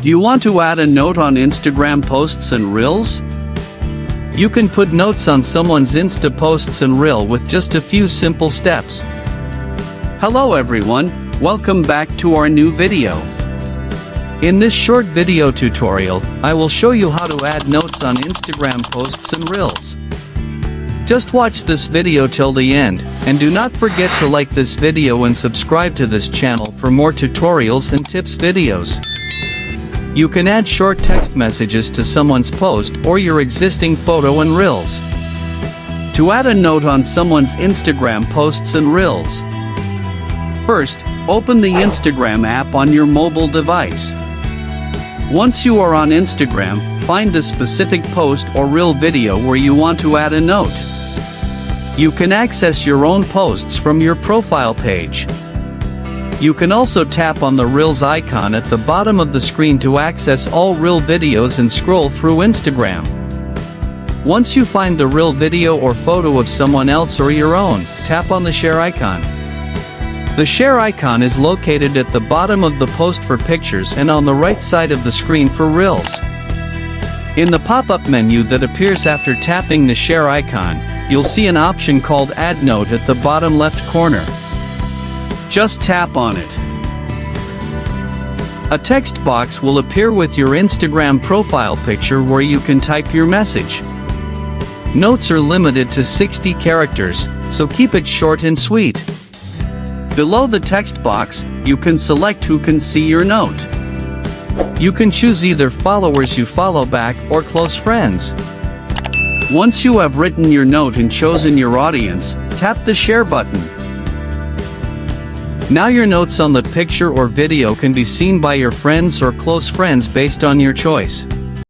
Do you want to add a note on Instagram posts and Reels? You can put notes on someone's Insta posts and Reel with just a few simple steps. Hello everyone, welcome back to our new video. In this short video tutorial, I will show you how to add notes on Instagram posts and Reels. Just watch this video till the end, and do not forget to like this video and subscribe to this channel for more tutorials and tips videos. You can add short text messages to someone's post or your existing photo and Reels. To add a note on someone's Instagram posts and Reels. First, open the Instagram app on your mobile device. Once you are on Instagram, find the specific post or Reel video where you want to add a note. You can access your own posts from your profile page. You can also tap on the Reels icon at the bottom of the screen to access all Reel videos and scroll through Instagram. Once you find the Reel video or photo of someone else or your own, tap on the share icon. The share icon is located at the bottom of the post for pictures and on the right side of the screen for Reels. In the pop-up menu that appears after tapping the share icon, you'll see an option called Add Note at the bottom left corner. Just tap on it. A text box will appear with your Instagram profile picture where you can type your message. Notes are limited to 60 characters, so keep it short and sweet. Below the text box, you can select who can see your note. You can choose either followers you follow back or close friends. Once you have written your note and chosen your audience, tap the share button. Now your notes on the picture or video can be seen by your friends or close friends based on your choice.